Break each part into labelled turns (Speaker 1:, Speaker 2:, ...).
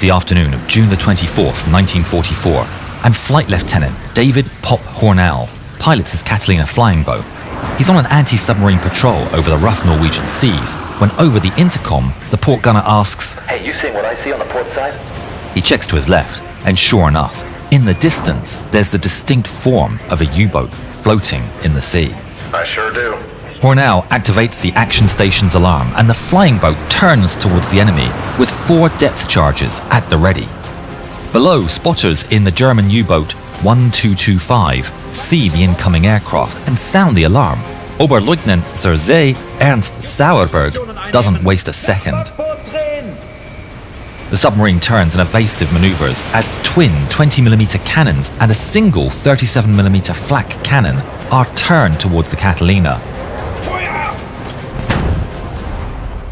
Speaker 1: the afternoon of June the 24th, 1944, and Flight Lieutenant David "Pop" Hornell pilots his Catalina flying boat. He's on an anti-submarine patrol over the rough Norwegian seas when over the intercom, the port gunner asks,
Speaker 2: "Hey, you seeing what I see on the port side?"
Speaker 1: He checks to his left, and sure enough, in the distance, there's the distinct form of a U-boat floating in the sea.
Speaker 2: I sure do.
Speaker 1: Hornell activates the action station's alarm, and the flying boat turns towards the enemy with 4 depth charges at the ready. Below, spotters in the German U-boat 1225 see the incoming aircraft and sound the alarm. Oberleutnant Sir Z. Ernst Sauerberg doesn't waste a second. The submarine turns in evasive maneuvers as twin 20mm cannons and a single 37mm flak cannon are turned towards the Catalina.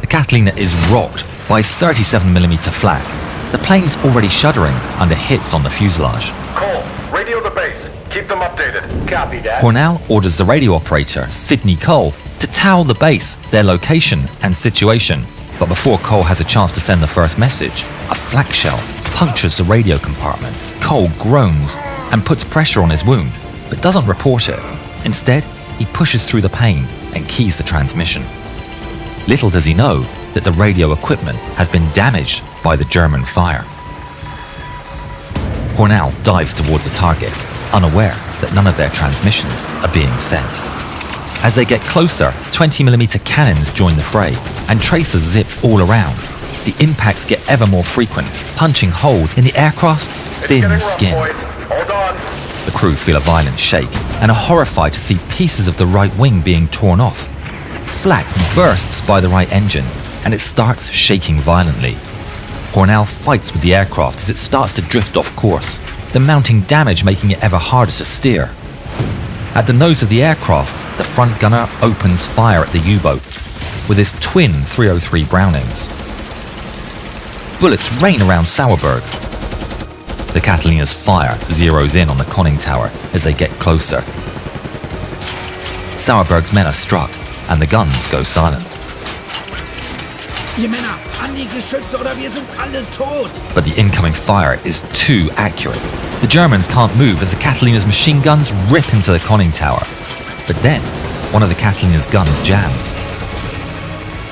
Speaker 1: The Catalina is rocked by 37mm flak. The plane's already shuddering under hits on the fuselage.
Speaker 2: Cole, radio the base. Keep them updated. Copy that.
Speaker 1: Hornell orders the radio operator, Sidney Cole, to tell the base their location and situation. But before Cole has a chance to send the first message, a flak shell punctures the radio compartment. Cole groans and puts pressure on his wound, but doesn't report it. Instead, he pushes through the pane and keys the transmission. Little does he know that the radio equipment has been damaged by the German fire. Hornell dives towards the target, unaware that none of their transmissions are being sent. As they get closer, 20mm cannons join the fray, and tracers zip all around. The impacts get ever more frequent, punching holes in the aircraft's thin skin.
Speaker 2: Hold on.
Speaker 1: The crew feel a violent shake and are horrified to see pieces of the right wing being torn off. Flak bursts by the right engine, and it starts shaking violently. Hornell fights with the aircraft as it starts to drift off course, the mounting damage making it ever harder to steer. At the nose of the aircraft, the front gunner opens fire at the U-boat with his twin .303 Brownings. Bullets rain around Sauerberg. The Catalina's fire zeroes in on the conning tower as they get closer. Sauerberg's men are struck, and the guns go silent.
Speaker 3: Ihr Männer, an die Geschütze oder wir sind alle tot!
Speaker 1: But the incoming fire is too accurate. The Germans can't move as the Catalina's machine guns rip into the conning tower. But then, one of the Catalina's guns jams.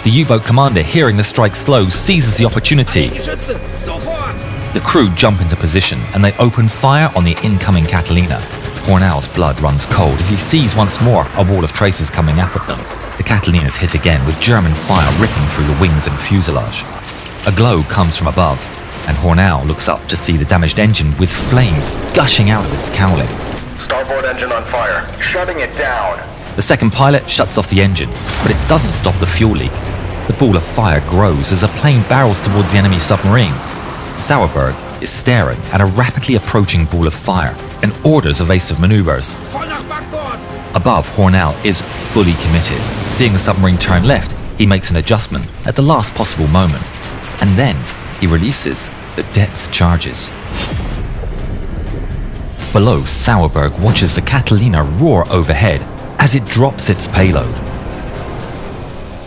Speaker 1: The U-boat commander, hearing the strike slow, seizes the opportunity.
Speaker 3: Geschütze, sofort!
Speaker 1: The crew jump into position and they open fire on the incoming Catalina. Hornell's blood runs cold as he sees once more a wall of tracers coming up at them. The Catalina is hit again with German fire ripping through the wings and fuselage. A glow comes from above, and Hornell looks up to see the damaged engine with flames gushing out of its cowling.
Speaker 2: Starboard engine on fire. Shutting it down.
Speaker 1: The second pilot shuts off the engine, but it doesn't stop the fuel leak. The ball of fire grows as a plane barrels towards the enemy submarine. Sauerberg is staring at a rapidly approaching ball of fire and orders evasive maneuvers.
Speaker 3: Voll nach Backbord!
Speaker 1: Above, Hornell is fully committed. Seeing the submarine turn left, he makes an adjustment at the last possible moment. And then he releases the depth charges. Below, Sauerberg watches the Catalina roar overhead as it drops its payload.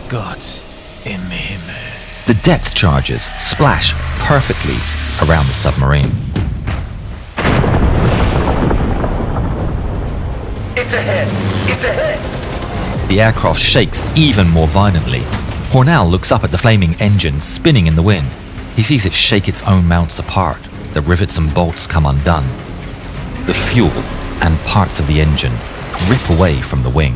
Speaker 3: Gott im Himmel.
Speaker 1: The depth charges splash perfectly around the submarine.
Speaker 2: It's ahead. It's ahead.
Speaker 1: The aircraft shakes even more violently. Hornell looks up at the flaming engine spinning in the wind. He sees it shake its own mounts apart. The rivets and bolts come undone. The fuel and parts of the engine rip away from the wing.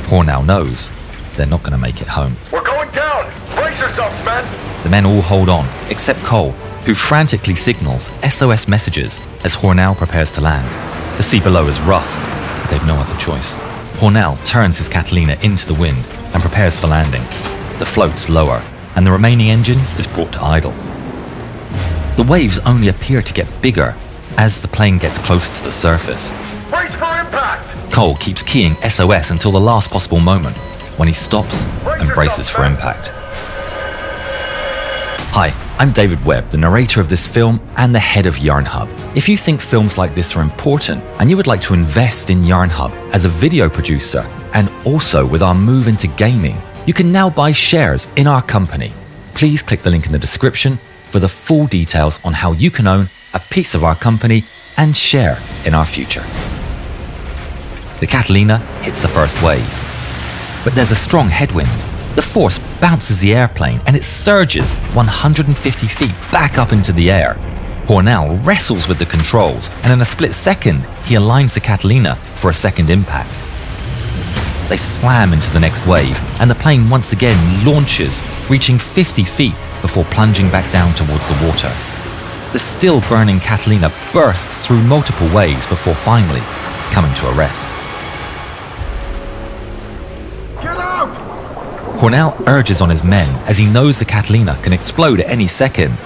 Speaker 1: Hornell knows they're not going to make it home.
Speaker 2: We're going down. Brace yourselves, men.
Speaker 1: The men all hold on, except Cole, who frantically signals SOS messages as Hornell prepares to land. The sea below is rough, but they've no other choice. Hornell turns his Catalina into the wind and prepares for landing. The floats lower, and the remaining engine is brought to idle. The waves only appear to get bigger as the plane gets closer to the surface.
Speaker 2: Brace for impact.
Speaker 1: Cole keeps keying SOS until the last possible moment, when he stops and braces for impact. Hi, I'm David Webb, the narrator of this film and the head of YarnHub. If you think films like this are important and you would like to invest in YarnHub as a video producer and also with our move into gaming, you can now buy shares in our company. please click the link in the description for the full details on how you can own a piece of our company and share in our future. The Catalina hits the first wave, but there's a strong headwind. The force bounces the airplane and it surges 150 feet back up into the air. Hornell wrestles with the controls, and in a split second, he aligns the Catalina for a second impact. They slam into the next wave, and the plane once again launches, reaching 50 feet before plunging back down towards the water. The still burning Catalina bursts through multiple waves before finally coming to a rest.
Speaker 3: Get out!
Speaker 1: Hornell urges on his men as he knows the Catalina can explode at any second.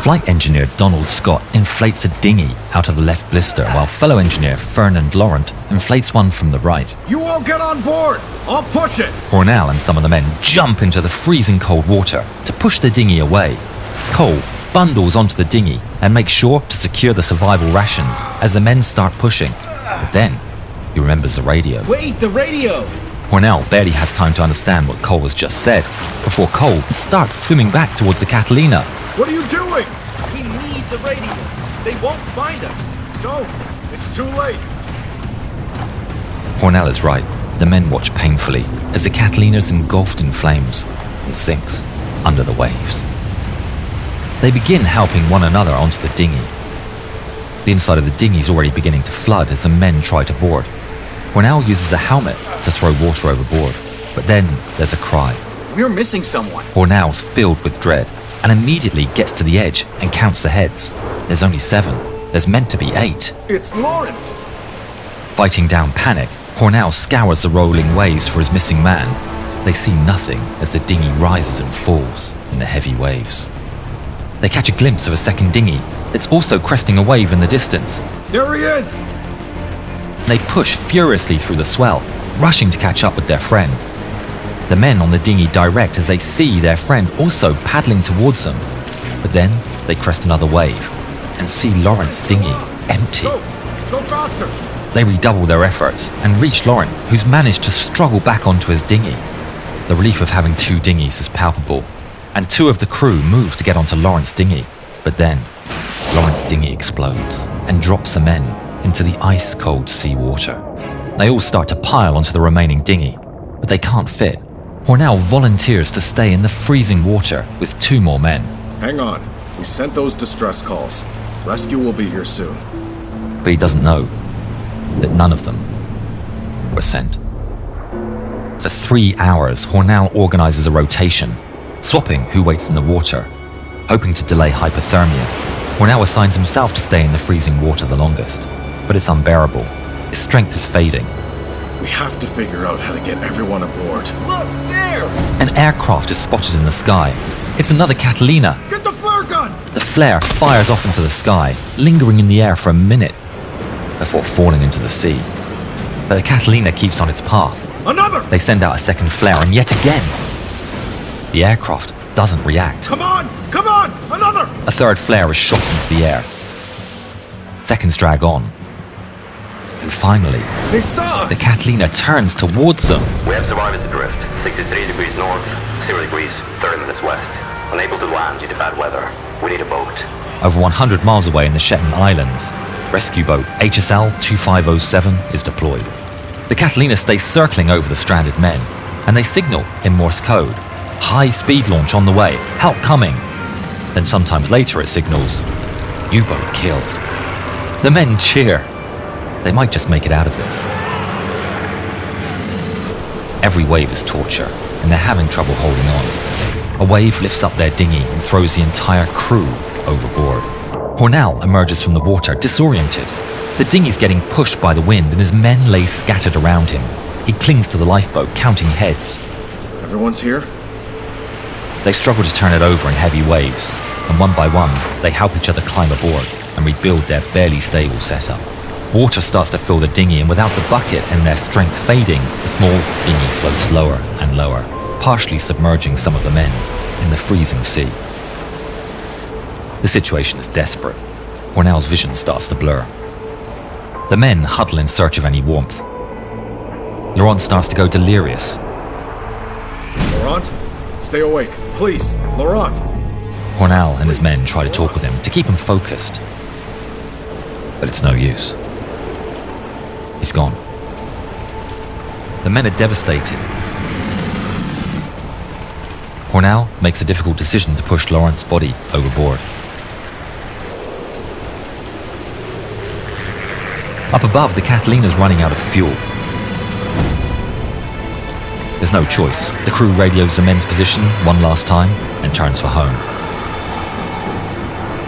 Speaker 1: Flight engineer Donald Scott inflates a dinghy out of the left blister, while fellow engineer Fernand Laurent inflates one from the right.
Speaker 3: You all get on board! I'll push it!
Speaker 1: Hornell and some of the men jump into the freezing cold water to push the dinghy away. Cole bundles onto the dinghy and makes sure to secure the survival rations as the men start pushing. But then, he remembers the radio.
Speaker 3: Wait, the radio!
Speaker 1: Hornell barely has time to understand what Cole has just said before Cole starts swimming back towards the Catalina.
Speaker 3: What are you doing? We need the radio. They won't find us. Don't. It's too late.
Speaker 1: Hornell is right. The men watch painfully as the Catalina is engulfed in flames and sinks under the waves. They begin helping one another onto the dinghy. The inside of the dinghy is already beginning to flood as the men try to board. Hornell uses a helmet to throw water overboard, but then there's a cry.
Speaker 3: We're missing someone.
Speaker 1: Hornell's filled with dread and immediately gets to the edge and counts the heads. There's only 7. There's meant to be 8.
Speaker 3: It's Laurent.
Speaker 1: Fighting down panic, Hornell scours the rolling waves for his missing man. They see nothing as the dinghy rises and falls in the heavy waves. They catch a glimpse of a second dinghy that's also cresting a wave in the distance.
Speaker 3: There he is!
Speaker 1: They push furiously through the swell, rushing to catch up with their friend. The men on the dinghy direct as they see their friend also paddling towards them. But then they crest another wave and see Laurent's dinghy empty.
Speaker 3: Go faster!
Speaker 1: They redouble their efforts and reach Laurent, who's managed to struggle back onto his dinghy. The relief of having 2 dinghies is palpable, and 2 of the crew move to get onto Laurent's dinghy. But then, Laurent's dinghy explodes and drops the men into the ice-cold sea water. They all start to pile onto the remaining dinghy, but they can't fit. Hornell volunteers to stay in the freezing water with 2 more men.
Speaker 4: Hang on. We sent those distress calls. Rescue will be here soon.
Speaker 1: But he doesn't know that none of them were sent. For 3 hours, Hornell organizes a rotation, swapping who waits in the water, hoping to delay hypothermia. Hornell assigns himself to stay in the freezing water the longest, but it's unbearable. His strength is fading.
Speaker 4: We have to figure out how to get everyone aboard.
Speaker 3: Look, there!
Speaker 1: An aircraft is spotted in the sky. It's another Catalina.
Speaker 3: Get the flare gun!
Speaker 1: The flare fires off into the sky, lingering in the air for a minute before falling into the sea. But the Catalina keeps on its path.
Speaker 3: Another!
Speaker 1: They send out a second flare, and yet again, the aircraft doesn't react.
Speaker 3: Come on! Come on! Another!
Speaker 1: A third flare is shot into the air. Seconds drag on. And finally,
Speaker 3: They saw us!
Speaker 1: the Catalina turns towards them.
Speaker 2: We have survivors adrift. 63 degrees north, 0 degrees, 30 minutes west. Unable to land due to bad weather. We need a boat.
Speaker 1: Over 100 miles away in the Shetland Islands, rescue boat HSL 2507 is deployed. The Catalina stays circling over the stranded men, and they signal in Morse code. High-speed launch on the way, help coming. Then sometimes later it signals, U-boat killed. The men cheer. They might just make it out of this. Every wave is torture, and they're having trouble holding on. A wave lifts up their dinghy and throws the entire crew overboard. Hornell emerges from the water, disoriented. The dinghy's getting pushed by the wind, and his men lay scattered around him. He clings to the lifeboat, counting heads.
Speaker 4: Everyone's here?
Speaker 1: They struggle to turn it over in heavy waves, and one by one, they help each other climb aboard and rebuild their barely stable setup. Water starts to fill the dinghy, and without the bucket and their strength fading, the small dinghy floats lower and lower, partially submerging some of the men in the freezing sea. The situation is desperate. Hornell's vision starts to blur. The men huddle in search of any warmth. Laurent starts to go delirious.
Speaker 4: Laurent? Stay awake. Please, Laurent.
Speaker 1: Hornell and his men try to talk with him to keep him focused. But it's no use. He's gone. The men are devastated. Hornell makes a difficult decision to push Laurent's body overboard. Up above, the Catalina's running out of fuel. There's no choice. The crew radios the men's position one last time and turns for home.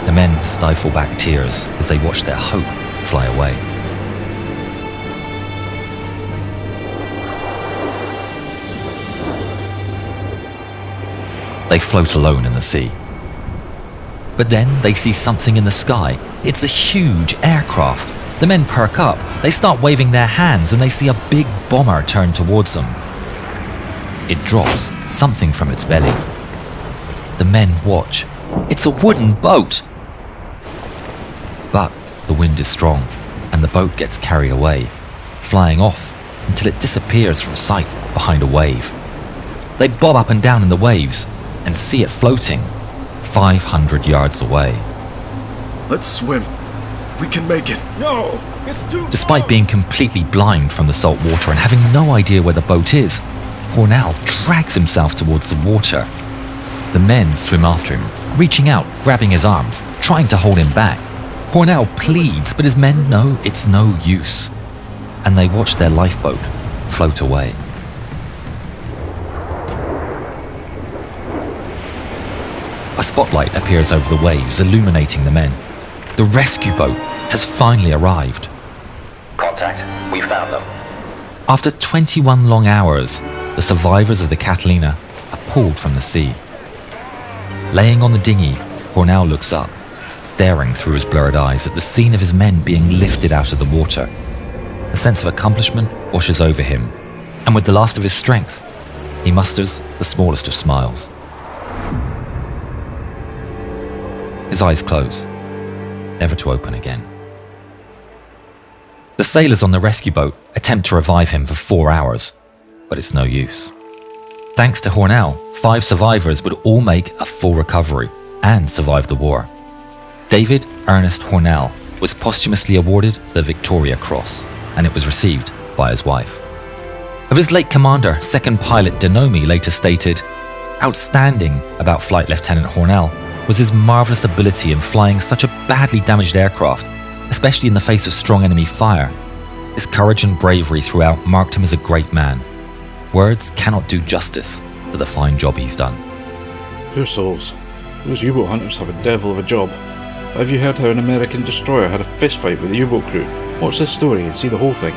Speaker 1: The men stifle back tears as they watch their hope fly away. They float alone in the sea. But then they see something in the sky. It's a huge aircraft. The men perk up. They start waving their hands and they see a big bomber turn towards them. It drops something from its belly. The men watch. It's a wooden boat! But the wind is strong and the boat gets carried away, flying off until it disappears from sight behind a wave. They bob up and down in the waves and see it floating 500 yards away.
Speaker 4: Let's swim. We can make it.
Speaker 3: No! It's too
Speaker 1: Despite
Speaker 3: far.
Speaker 1: being completely blind from the salt water and having no idea where the boat is, Hornell drags himself towards the water. The men swim after him, reaching out, grabbing his arms, trying to hold him back. Hornell pleads, but his men know it's no use, and they watch their lifeboat float away. A spotlight appears over the waves, illuminating the men. The rescue boat has finally arrived.
Speaker 2: Contact. We found them.
Speaker 1: After 21 long hours, the survivors of the Catalina are pulled from the sea. Laying on the dinghy, Hornell looks up, staring through his blurred eyes at the scene of his men being lifted out of the water. A sense of accomplishment washes over him, and with the last of his strength, he musters the smallest of smiles. His eyes close, never to open again. The sailors on the rescue boat attempt to revive him for 4 hours, but it's no use. Thanks to Hornell, 5 survivors would all make a full recovery and survive the war. David Ernest Hornell was posthumously awarded the Victoria Cross, and it was received by his wife. Of his late commander, second pilot Denomi later stated, "Outstanding about Flight Lieutenant Hornell was his marvellous ability in flying such a badly damaged aircraft, especially in the face of strong enemy fire. His courage and bravery throughout marked him as a great man. Words cannot do justice to the fine job he's done."
Speaker 5: Poor souls. Those U-boat hunters have a devil of a job. Have you heard how an American destroyer had a fist fight with the U-boat crew? Watch this story and see the whole thing.